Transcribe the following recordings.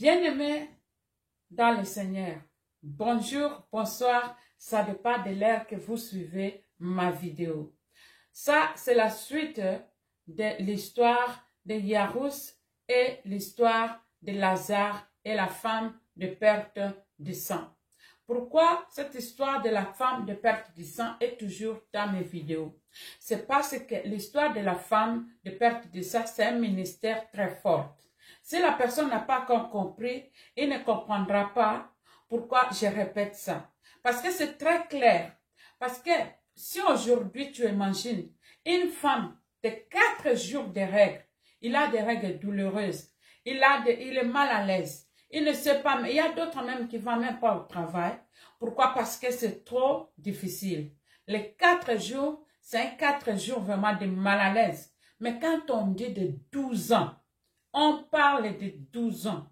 Bien-aimés dans le Seigneur, bonjour, bonsoir, ça dépend de l'heure que vous suivez ma vidéo. Ça, c'est la suite de l'histoire de Yarous et l'histoire de Lazare et la femme de perte de sang. Pourquoi cette histoire de la femme de perte de sang est toujours dans mes vidéos? C'est parce que l'histoire de la femme de perte de sang, c'est un ministère très fort. Si la personne n'a pas encore compris, il ne comprendra pas pourquoi je répète ça. Parce que c'est très clair. Parce que si aujourd'hui tu imagines une femme de 4 jours de règles, il a des règles douloureuses, il est mal à l'aise, il ne sait pas, mais il y a d'autres même qui ne vont même pas au travail. Pourquoi? Parce que c'est trop difficile. Les 4 jours, c'est 4 jours vraiment de mal à l'aise. Mais quand on dit de 12 ans, on parle de 12 ans.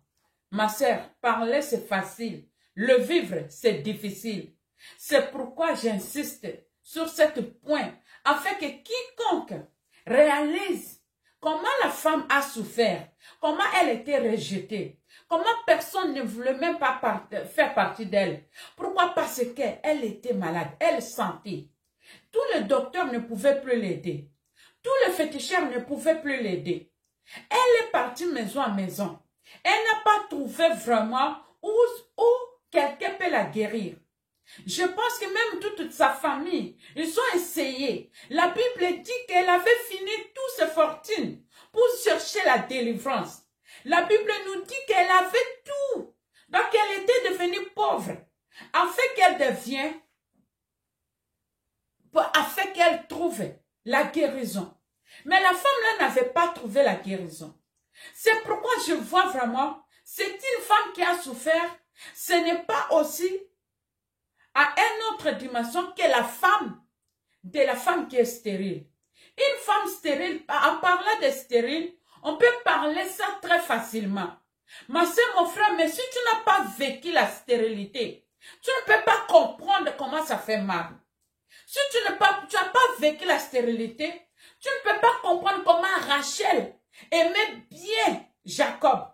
Ma sœur, parler c'est facile. Le vivre c'est difficile. C'est pourquoi j'insiste sur ce point, afin que quiconque réalise comment la femme a souffert, comment elle était rejetée, comment personne ne voulait même pas faire partie d'elle. Pourquoi? Parce qu'elle était malade, elle sentait. Tous les docteurs ne pouvaient plus l'aider. Tous les féticheurs ne pouvaient plus l'aider. Elle est partie maison à maison. Elle n'a pas trouvé vraiment où quelqu'un peut la guérir. Je pense que même toute sa famille, ils ont essayé. La Bible dit qu'elle avait fini toutes ses fortunes pour chercher la délivrance. La Bible nous dit qu'elle avait tout. Donc elle était devenue pauvre. Afin qu'elle trouve la guérison. Mais la femme là n'avait pas trouvé la guérison. C'est pourquoi je vois vraiment, c'est une femme qui a souffert. Ce n'est pas aussi à une autre dimension que la femme qui est stérile. Une femme stérile, en parlant de stérile, on peut parler ça très facilement. Ma soeur, mon frère, mais si tu n'as pas vécu la stérilité, tu ne peux pas comprendre comment ça fait mal. Si tu n'as pas vécu la stérilité, tu ne peux pas comprendre comment Rachel aimait bien Jacob.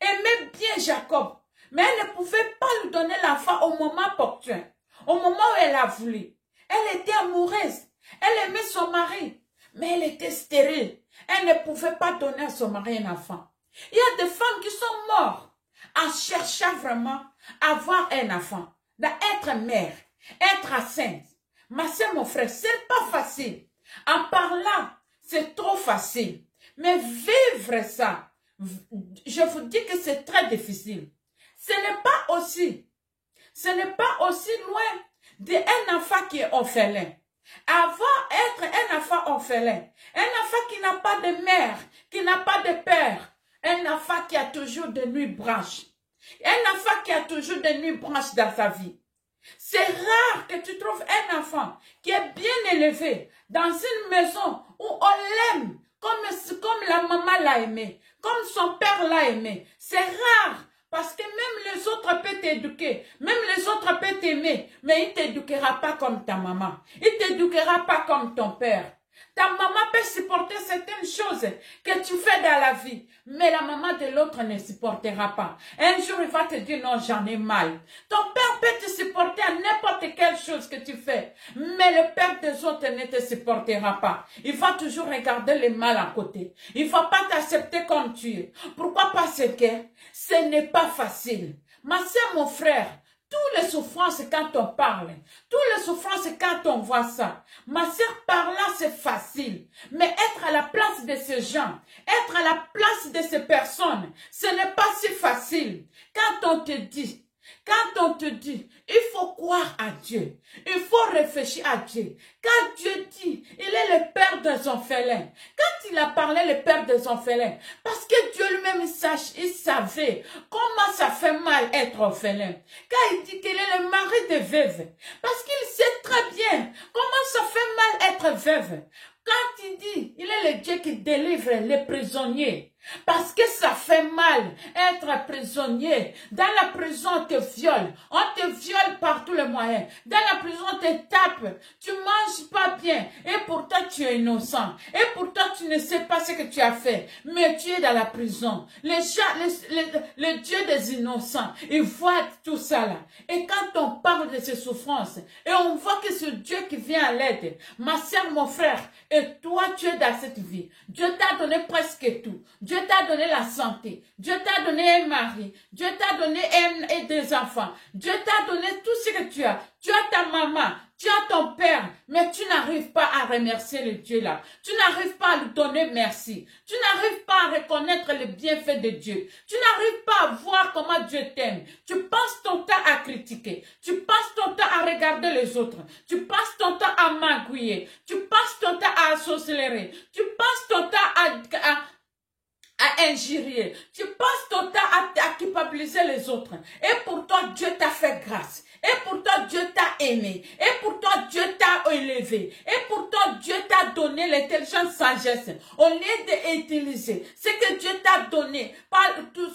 Aimait bien Jacob. Mais elle ne pouvait pas lui donner l'enfant au moment opportun. Au moment où elle a voulu. Elle était amoureuse. Elle aimait son mari. Mais elle était stérile. Elle ne pouvait pas donner à son mari un enfant. Il y a des femmes qui sont mortes en cherchant vraiment à avoir un enfant. D'être mère. Être enceinte. Ma soeur, mon frère, c'est pas facile. En parlant, c'est trop facile. Mais vivre ça, je vous dis que c'est très difficile. Ce n'est pas aussi loin d'un enfant qui est orphelin. Être un enfant orphelin, un enfant qui n'a pas de mère, qui n'a pas de père, un enfant qui a toujours de nuits blanches, un enfant qui a toujours de nuits blanches dans sa vie. C'est rare que tu trouves un enfant qui est bien élevé dans une maison où on l'aime comme la maman l'a aimé, comme son père l'a aimé. C'est rare parce que même les autres peuvent t'éduquer, même les autres peuvent t'aimer, mais il ne t'éduquera pas comme ta maman, il ne t'éduquera pas comme ton père. Ta maman peut supporter certaines choses que tu fais dans la vie, mais la maman de l'autre ne supportera pas. Un jour, il va te dire non, j'en ai mal. Ton père peut te supporter à n'importe quelle chose que tu fais, mais le père des autres ne te supportera pas. Il va toujours regarder le mal à côté. Il ne va pas t'accepter comme tu es. Pourquoi? Parce que ce n'est pas facile. Ma soeur, mon frère, toutes les souffrances quand on parle, toutes les souffrances quand on voit ça. Ma soeur, par là, c'est facile. Mais être à la place de ces gens, être à la place de ces personnes, ce n'est pas si facile. Quand on te dit, il faut croire à Dieu. Il faut réfléchir à Dieu. Quand Dieu dit, il est le père des orphelins. Quand il a parlé le père des orphelins, parce que Dieu lui-même, il savait comment ça fait mal être orphelin. Quand il dit qu'il est le mari de veuve, parce qu'il sait très bien comment ça fait mal être veuve. Quand il dit, il est le Dieu qui délivre les prisonniers. Parce que ça fait mal être prisonnier. Dans la prison, on te viole. On te viole par tous les moyens. Dans la prison, on te tape. Tu manges pas bien. Et pourtant, tu es innocent. Et pourtant, tu ne sais pas ce que tu as fait. Mais tu es dans la prison. Le Dieu des innocents, il voit tout ça là. Et quand on parle de ces souffrances, et on voit que c'est Dieu qui vient à l'aide, ma soeur, mon frère, et toi, tu es dans cette vie. Dieu t'a donné presque tout. Dieu t'a donné la santé. Dieu t'a donné un mari. Dieu t'a donné et des enfants. Dieu t'a donné tout ce que tu as. Tu as ta maman. Tu as ton père. Mais tu n'arrives pas à remercier le Dieu là. Tu n'arrives pas à lui donner merci. Tu n'arrives pas à reconnaître les bienfaits de Dieu. Tu n'arrives pas à voir comment Dieu t'aime. Tu passes ton temps à critiquer. Tu passes ton temps à regarder les autres. Tu passes ton temps à magouiller. Tu passes ton temps à sorcellerie. Tu passes ton temps à injurier. Tu passes ton temps à culpabiliser les autres. Et pourtant, Dieu t'a fait grâce. Et pourtant, Dieu t'a aimé. Et pourtant, Dieu t'a élevé. Et pourtant, Dieu t'a donné l'intelligence sagesse. Au lieu d'utiliser ce que Dieu t'a donné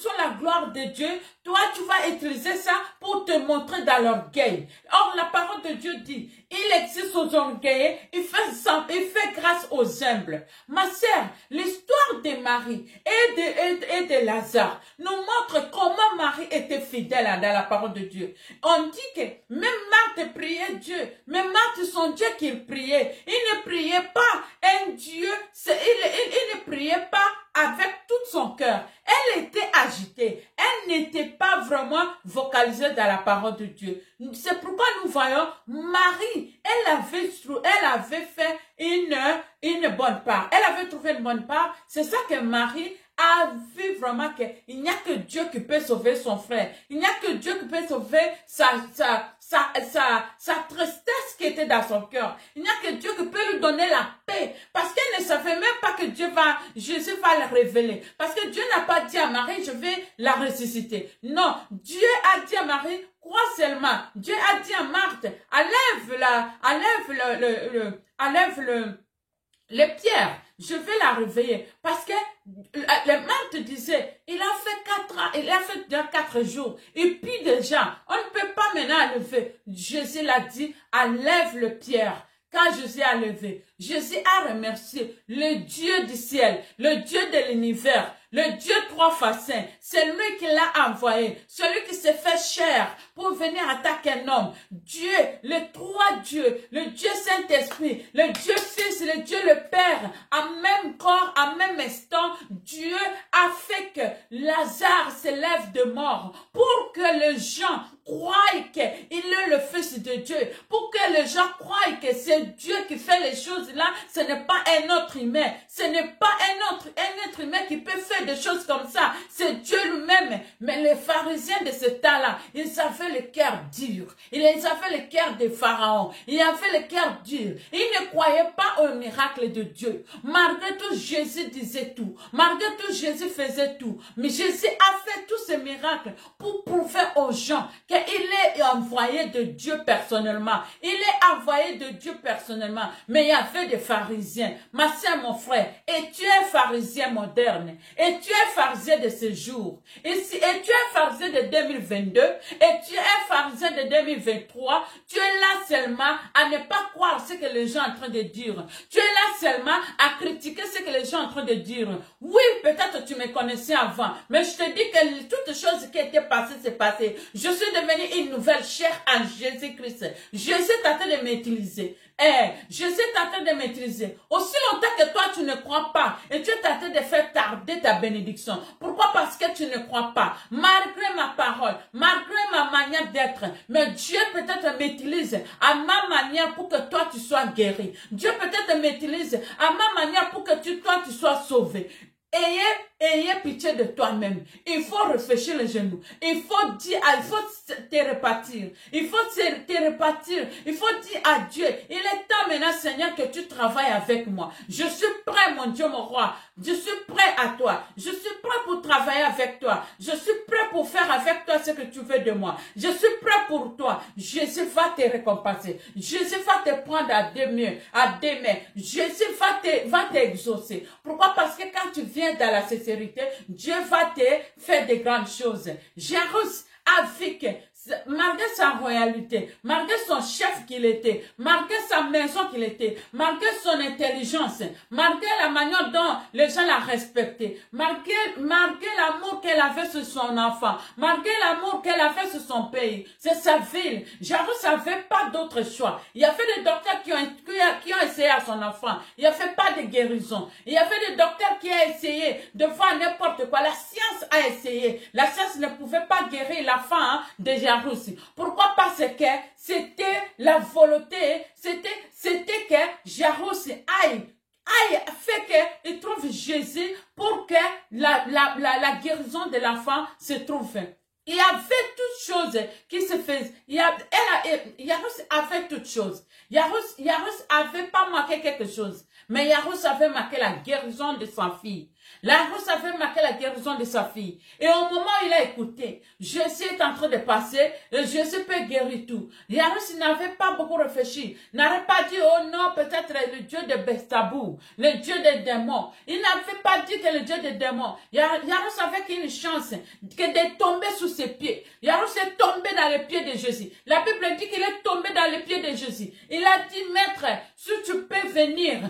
sur la gloire de Dieu, toi, tu vas utiliser ça pour te montrer dans l'orgueil. Or, la parole de Dieu dit, il existe aux orgueillés, il fait grâce aux humbles. Ma sœur, l'histoire de Marie et de Lazare nous montre comment Marie était fidèle dans la parole de Dieu. On dit que même Marthe priait Dieu, même Marthe, son Dieu qu'il priait, il ne priait pas un Dieu, il ne priait pas avec tout son cœur. Elle était agitée. Elle n'était pas vraiment vocalisée dans la parole de Dieu. C'est pourquoi nous voyons Marie, elle avait fait une bonne part. Elle avait trouvé une bonne part. C'est ça que Marie a vu vraiment qu'il n'y a que Dieu qui peut sauver son frère. Il n'y a que Dieu qui peut sauver sa tristesse qui était dans son cœur. Il n'y a que Dieu qui peut lui donner la paix. Parce qu'elle ne savait même pas que Jésus va la révéler. Parce que Dieu n'a pas dit à Marie, je vais la ressusciter. Non, Dieu a dit à Marie, crois seulement. Dieu a dit à Marthe, enlève les pierres. Je vais la réveiller. Parce que Marthe disait, il a fait déjà 4 jours. Et puis déjà, on ne peut pas maintenant lever. Jésus l'a dit, enlève le pierre. Quand Jésus a levé, Jésus a remercié le Dieu du ciel, le Dieu de l'univers, le Dieu 3 fois saint. C'est lui qui l'a envoyé, celui qui s'est fait chair pour venir attaquer un homme. Dieu, le 3 Dieu, le Dieu Saint-Esprit, le Dieu Fils, le Dieu le Père, en même corps, en même instant, Dieu a fait que Lazare s'élève de mort pour que les gens croient qu'il est le Fils de Dieu, pour que les gens croient que c'est Dieu qui fait les choses là, ce n'est pas un autre humain, ce n'est pas un être humain qui peut faire des choses comme ça, c'est Dieu lui-même. Mais les pharisiens de ce temps-là, ils avaient le cœur dur, ils avaient le cœur des pharaons, ils avaient le cœur dur, ils ne croyaient pas au miracle de Dieu. Malgré tout, Jésus disait tout, malgré tout, Jésus faisait tout, mais Jésus a fait tous ces miracles pour prouver aux gens qu'il est envoyé de Dieu personnellement, il est envoyé de Dieu personnellement. Mais il y avait des pharisiens, ma soeur, mon frère, et tu es pharisien moderne, et tu es pharisien de ce jour, et tu es pharisien de 2022, et tu es pharisien de 2023, tu es là seulement à ne pas croire ce que les gens sont en train de dire, tu es là seulement à critiquer ce que les gens sont en train de dire. Oui, peut-être tu me connaissais avant, mais je te dis que toutes choses qui étaient passées, c'est passé. Je suis devenue une nouvelle chair en Jésus-Christ. Jésus est en train de m'utiliser. Jésus est en train de m'utiliser. Aussi longtemps que toi, tu ne crois pas et tu es en train de faire tarder ta bénédiction. Pourquoi? Parce que tu ne crois pas. Malgré ma parole, malgré ma manière d'être, mais Dieu peut-être m'utilise à ma manière pour que toi, tu sois guéri. Dieu peut-être m'utilise à ma manière pour que toi, tu sois sauvé. ayez pitié de toi-même. Il faut réfléchir les genoux. Il faut dire, il faut te repartir. Il faut te repartir. Il faut dire à Dieu, il est temps maintenant, Seigneur, que tu travailles avec moi. Je suis prêt, mon Dieu, mon roi. Je suis prêt à toi. Je suis prêt pour travailler avec toi. Je suis prêt pour faire avec toi ce que tu veux de moi. Je suis prêt pour toi. Jésus va te récompenser. Jésus va te prendre à deux mains. Jésus va t'exaucer. Pourquoi? Parce que quand tu viens dans la sincérité, Dieu va te faire de grandes choses. Jairus a vu que malgré sa royalité, malgré son chef qu'il était, malgré sa maison qu'il était, malgré son intelligence, malgré la manière dont les gens la respectaient, malgré l'amour qu'elle avait sur son enfant, malgré l'amour qu'elle avait sur son pays, c'est sa ville. Jairus n'avait pas d'autre choix. Il y avait des docteurs qui ont essayé à son enfant. Il n'y avait pas de guérison. Il y avait des docteurs qui ont essayé de voir n'importe quoi. La science a essayé. La science ne pouvait pas guérir l'enfant de Jairus. Pourquoi? Parce que c'était la volonté, c'était que Jairus aille fait qu'il trouve Jésus pour que la guérison de l'enfant se trouve. Il y avait toutes choses qui se faisaient. Jairus avait toutes choses. Jairus avait pas marqué quelque chose. Mais Jairus avait marqué la guérison de sa fille. Jairus avait marqué la guérison de sa fille. Et au moment où il a écouté, Jésus est en train de passer, et Jésus peut guérir tout. Jairus n'avait pas beaucoup réfléchi. N'avait pas dit, oh non, peut-être le Dieu de Bestabou, le Dieu des démons. Il n'avait pas dit que le Dieu des démons. Jairus avait qu'une chance que de tomber sous ses pieds. Jairus est tombé dans les pieds de Jésus. La Bible dit qu'il est tombé dans les pieds de Jésus. Il a dit, maître, si tu peux venir,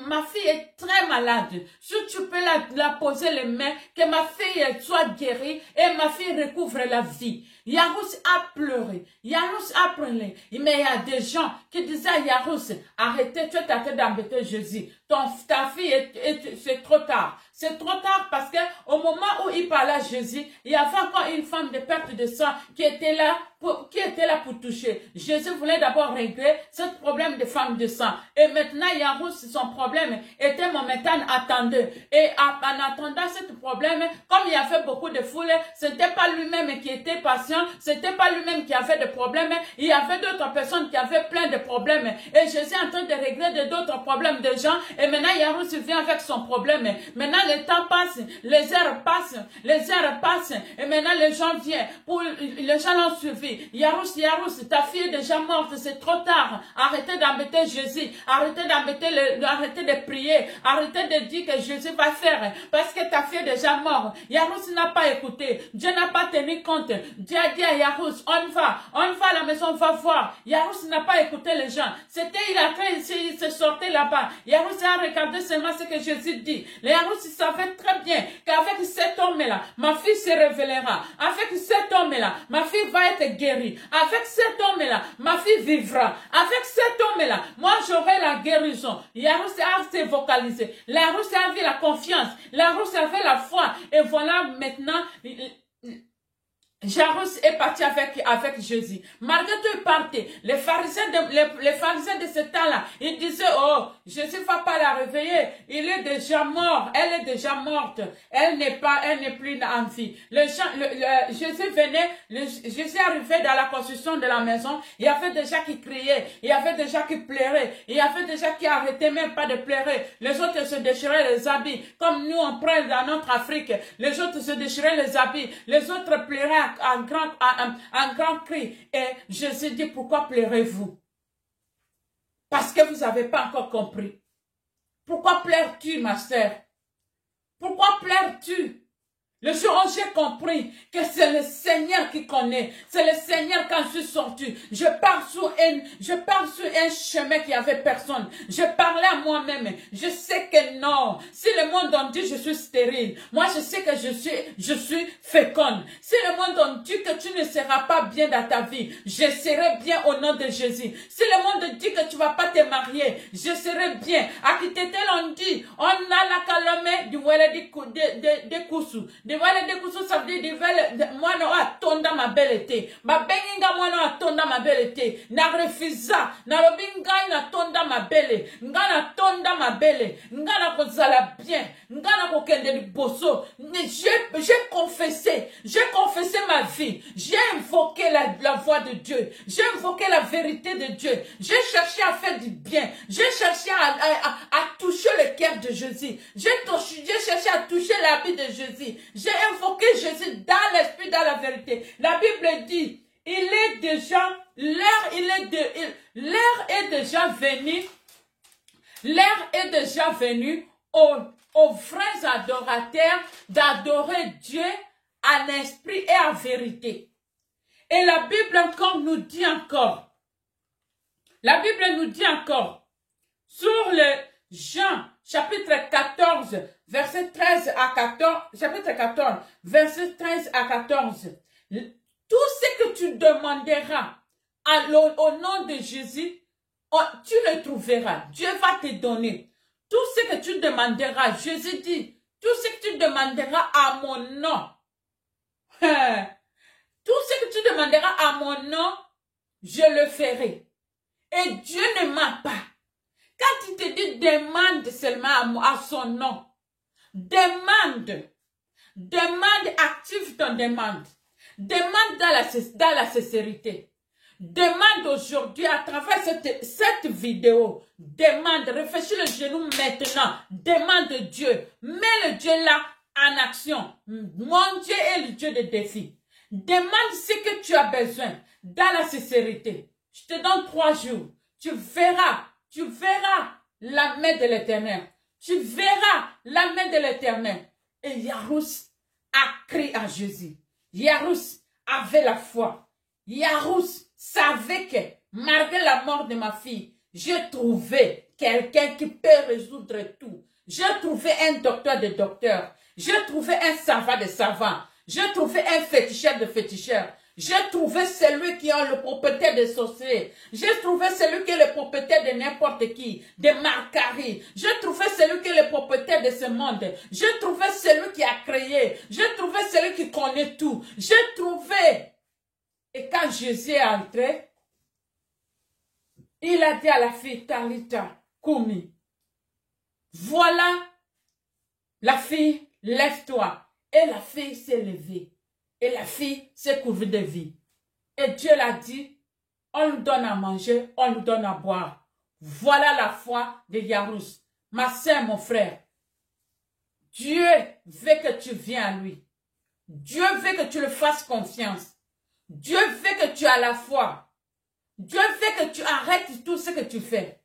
ma fille est très malade. Si tu peux la poser les mains, que ma fille soit guérie et ma fille recouvre la vie. Jairus a pleuré. Jairus a pleuré. Mais il y a des gens qui disaient à Jairus, arrêtez, tu es en train d'embêter Jésus. Ta fille, c'est trop tard. C'est trop tard parce que au moment où il parlait à Jésus, il y avait encore une femme de perte de sang qui était là pour toucher. Jésus voulait d'abord régler ce problème de femme de sang. Et maintenant, Jairus, son problème était momentan attendu. Et en attendant ce problème, comme il y avait beaucoup de foule, ce n'était pas lui-même qui était patient, ce n'était pas lui-même qui avait des problèmes. Il y avait d'autres personnes qui avaient plein de problèmes. Et Jésus est en train de régler d'autres problèmes de gens. Et maintenant, Jairus vient avec son problème. Maintenant, le temps passe, les heures passent. Et maintenant, les gens viennent. Les gens l'ont suivi. Jairus, ta fille est déjà morte, c'est trop tard. Arrêtez d'embêter Jésus. Arrêtez de prier. Arrêtez de dire que Jésus va faire. Parce que ta fille est déjà morte. Jairus n'a pas écouté. Dieu n'a pas tenu compte. Dieu a dit à Jairus, on va à la maison, on va voir. Jairus n'a pas écouté les gens. Il se sortait là-bas. Jairus a regardé seulement ce que Jésus dit. Jairus savait très bien qu'avec cet homme-là, ma fille se révélera. Avec cet homme-là, ma fille va être guérie. Avec cet homme-là, ma fille vivra. Avec cet homme-là, moi j'aurai la guérison. Jairus a se vocalisé. Jairus a vu la confiance. Jairus avait la foi. Et voilà maintenant... Jairus est parti avec Jésus. Malgré tout, il partait. Les pharisiens de ce temps-là, ils disaient, oh, Jésus ne va pas la réveiller. Il est déjà mort. Elle est déjà morte. Elle n'est plus en vie. Jésus venait, Jésus arrivait dans la construction de la maison. Il y avait des gens qui criaient. Il y avait des gens qui pleuraient. Il y avait des gens qui arrêtaient même pas de pleurer. Les autres se déchiraient les habits. Comme nous, on prend dans notre Afrique. Les autres se déchiraient les habits. Les autres pleuraient un grand cri. Et Jésus dit, pourquoi pleurez-vous? Parce que vous n'avez pas encore compris. Pourquoi pleures-tu, ma sœur? Pourquoi pleures-tu? Le jour où j'ai compris que c'est le Seigneur qui connaît, c'est le Seigneur quand je suis sorti. Je pars sur un chemin qui avait personne. Je parlais à moi-même. Je sais que non. Si le monde en dit je suis stérile, moi je sais que je suis féconde. Si le monde en dit que tu ne seras pas bien dans ta vie, je serai bien au nom de Jésus. Si le monde dit que tu vas pas te marier, je serai bien. À qui t'était l'on dit, on a la calomée du wele de Koussou. Divale de kusu, ça veut dire divale, moi non atonda ma belle été. Ma benginga moi non atonda ma belle été. Na refusa, na lobinga na tonda ma belle. Nga na tonda ma belle. Nga na kozala bien. Nga na kokende di bosso. J'ai confessé ma vie. J'ai invoqué la voix de Dieu. J'ai invoqué la vérité de Dieu. J'ai cherché à faire du bien. J'ai cherché à toucher le cœur de Jésus. J'ai cherché à toucher la vie de Jésus. J'ai invoqué Jésus dans l'esprit, dans la vérité. La Bible dit, l'heure est déjà venue. L'heure est déjà venue aux vrais adorateurs d'adorer Dieu en esprit et en vérité. Et la Bible nous dit encore, sur le Jean, chapitre 14, verset 13 à 14, chapitre 14, verset 13 à 14, tout ce que tu demanderas au nom de Jésus, tu le trouveras. Dieu va te donner. Tout ce que tu demanderas, Jésus dit, tout ce que tu demanderas à mon nom, tout ce que tu demanderas à mon nom, je le ferai. Et Dieu ne ment pas. Quand il te dit demande seulement à son nom, demande, active ton demande. Demande dans la sincérité. Demande aujourd'hui à travers cette vidéo. Demande, réfléchis le genou maintenant. Demande Dieu. Mets le Dieu là en action. Mon Dieu est le Dieu des défis. Demande ce que tu as besoin dans la sincérité. Je te donne 3 jours. Tu verras la main de l'Éternel. Tu verras la main de l'Éternel. Et Yarous a crié à Jésus. Yarous avait la foi. Yarous savait que, malgré la mort de ma fille, j'ai trouvé quelqu'un qui peut résoudre tout. J'ai trouvé un docteur de docteurs. J'ai trouvé un savant de savants. J'ai trouvé un féticheur de féticheurs. J'ai trouvé celui qui a le propriétaire des sorciers. J'ai trouvé celui qui est le propriétaire de n'importe qui, de Marcari. J'ai trouvé celui qui est le propriétaire de ce monde. J'ai trouvé celui qui a créé. J'ai trouvé celui qui connaît tout. J'ai trouvé. Et quand Jésus est entré, il a dit à la fille Talita, Koumi, voilà la fille, lève-toi. Et la fille s'est levée. Et la fille s'est couverte de vie. Et Dieu l'a dit, on lui donne à manger, on lui donne à boire. Voilà la foi de Yarous. Ma soeur, mon frère, Dieu veut que tu viennes à lui. Dieu veut que tu le fasses confiance. Dieu veut que tu aies la foi. Dieu veut que tu arrêtes tout ce que tu fais.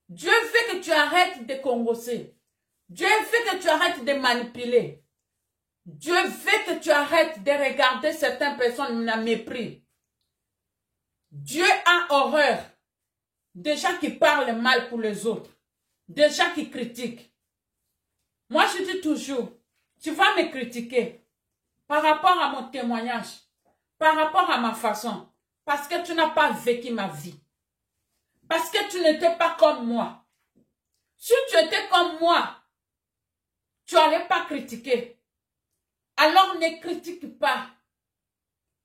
Dieu veut que tu arrêtes de congosser. Dieu veut que tu arrêtes de manipuler. Dieu veut que tu arrêtes de regarder certaines personnes en mépris. Dieu a horreur des gens qui parlent mal pour les autres. Des gens qui critiquent. Moi, je dis toujours, tu vas me critiquer par rapport à mon témoignage, par rapport à ma façon, parce que tu n'as pas vécu ma vie. Parce que tu n'étais pas comme moi. Si tu étais comme moi, tu n'allais pas critiquer. Alors ne critique pas.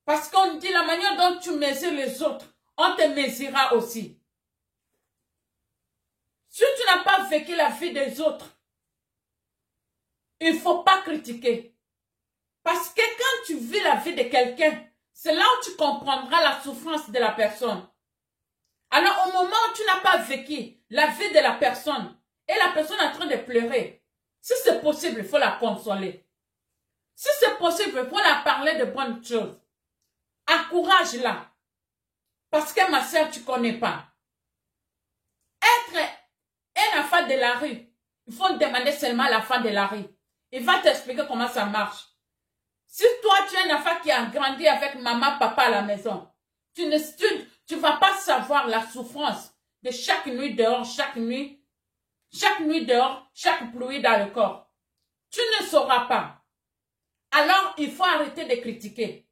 Parce qu'on dit la manière dont tu mesures les autres, on te mesurera aussi. Si tu n'as pas vécu la vie des autres, il ne faut pas critiquer. Parce que quand tu vis la vie de quelqu'un, c'est là où tu comprendras la souffrance de la personne. Alors au moment où tu n'as pas vécu la vie de la personne, et la personne est en train de pleurer, si c'est possible, il faut la consoler. Si c'est possible, il faut la parler de bonnes choses. Encourage-la. Parce que ma soeur, tu ne connais pas. Être un enfant de la rue, il faut demander seulement à l'enfant de la rue. Il va t'expliquer comment ça marche. Si toi, tu es un enfant qui a grandi avec maman, papa à la maison, tu ne vas pas savoir la souffrance de chaque nuit dehors, chaque nuit dehors, chaque pluie dans le corps. Tu ne sauras pas. Alors, il faut arrêter de critiquer.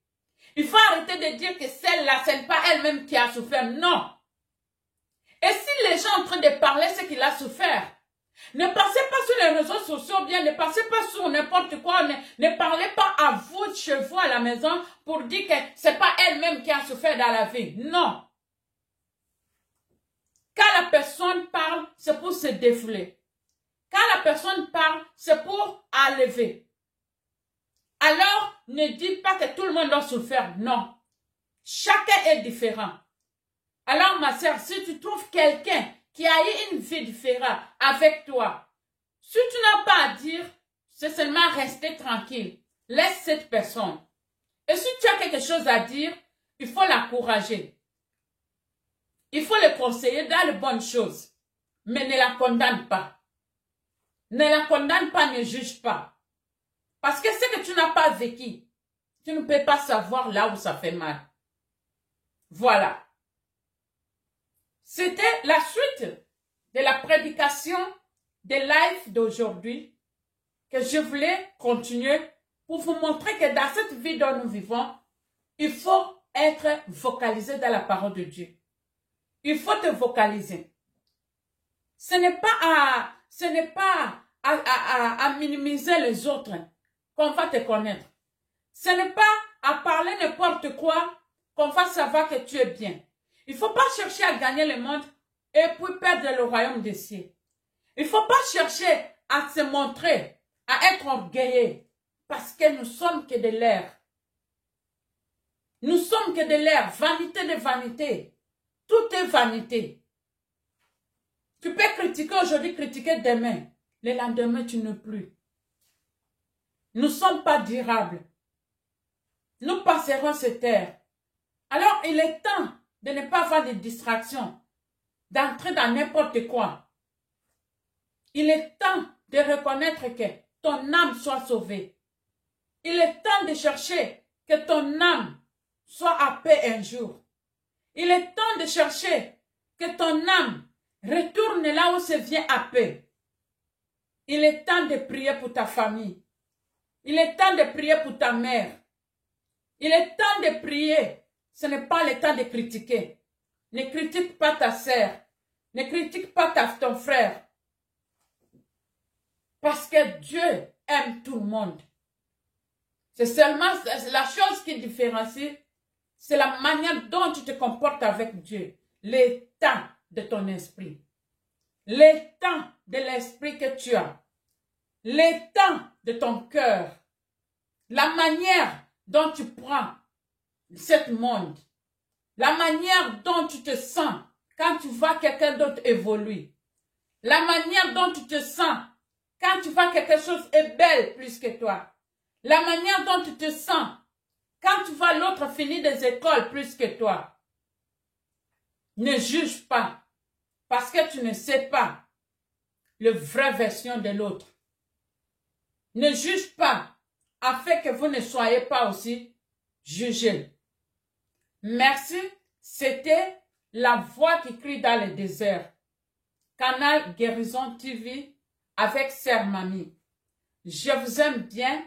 Il faut arrêter de dire que celle-là, ce n'est pas elle-même qui a souffert. Non. Et si les gens sont en train de parler ce qu'il a souffert, Ne passez pas sur les réseaux sociaux, bien, ne passez pas sur n'importe quoi, ne parlez pas à vous, chez vous, à la maison, pour dire que c'est pas elle-même qui a souffert dans la vie. Non. Quand la personne parle, c'est pour se défouler. Quand la personne parle, c'est pour enlever. Alors, ne dites pas que tout le monde doit souffrir. Non. Chacun est différent. Alors, ma sœur, si tu trouves quelqu'un qui a eu une vie différente avec toi, si tu n'as pas à dire, c'est seulement rester tranquille. Laisse cette personne. Et si tu as quelque chose à dire, il faut l'encourager. Il faut le conseiller dans les bonnes choses. Mais ne la condamne pas. Ne la condamne pas, ne juge pas. Parce que ce que tu n'as pas vécu, tu ne peux pas savoir là où ça fait mal. Voilà. C'était la suite de la prédication des lives d'aujourd'hui que je voulais continuer pour vous montrer que dans cette vie dont nous vivons, il faut être vocalisé dans la parole de Dieu. Il faut te vocaliser. Ce n'est pas à minimiser les autres qu'on va te connaître. Ce n'est pas à parler n'importe quoi qu'on va savoir que tu es bien. Il ne faut pas chercher à gagner le monde et puis perdre le royaume des cieux. Il ne faut pas chercher à se montrer, à être orgueilleux, parce que nous sommes que de l'air. Nous sommes que de l'air, vanité de vanité. Tout est vanité. Tu peux critiquer aujourd'hui, critiquer demain. Le lendemain, tu n'es plus. Nous ne sommes pas durables. Nous passerons cette terre. Alors, il est temps de ne pas avoir de distractions, d'entrer dans n'importe quoi. Il est temps de reconnaître que ton âme soit sauvée. Il est temps de chercher que ton âme soit à paix un jour. Il est temps de chercher que ton âme retourne là où se vient à paix. Il est temps de prier pour ta famille. Il est temps de prier pour ta mère. Il est temps de prier. Ce n'est pas le temps de critiquer. Ne critique pas ta sœur. Ne critique pas ton frère. Parce que Dieu aime tout le monde. C'est seulement la chose qui différencie, c'est la manière dont tu te comportes avec Dieu. L'état de ton esprit. L'état de l'esprit que tu as. L'état de ton cœur. La manière dont tu prends ce monde. La manière dont tu te sens quand tu vois quelqu'un d'autre évoluer. La manière dont tu te sens quand tu vois quelque chose est belle plus que toi. La manière dont tu te sens quand tu vois l'autre finir des écoles plus que toi. Ne juge pas parce que tu ne sais pas la vraie version de l'autre. Ne juge pas afin que vous ne soyez pas aussi jugés. Merci, c'était la voix qui crie dans le désert. Canal Guérison TV avec Sœur Mamie. Je vous aime bien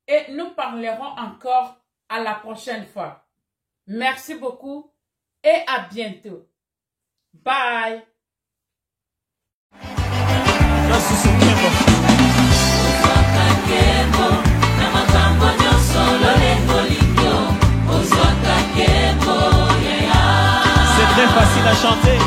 et nous parlerons encore à la prochaine fois. Merci beaucoup et à bientôt. Bye. C'est très facile à chanter.